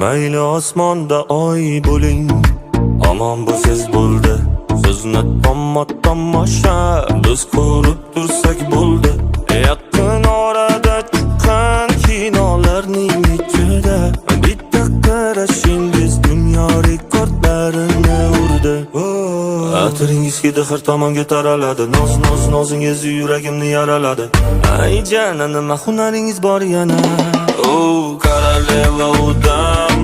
Mayli osmonda oy bo'ling, omon bo'lsiz bo'ldi. Sizni tomosha biz ko'rib tursak bo'ldi. Yaqin orada chiqqan kinolarning ichida bitta qarashingiz dunyo rekordlarini urdi. Atiringiz hidi har tomonga taraladi. Nozingiz yuragimni yaraladi. Ay jana, nima hunaringiz bor yana? Koroleva udan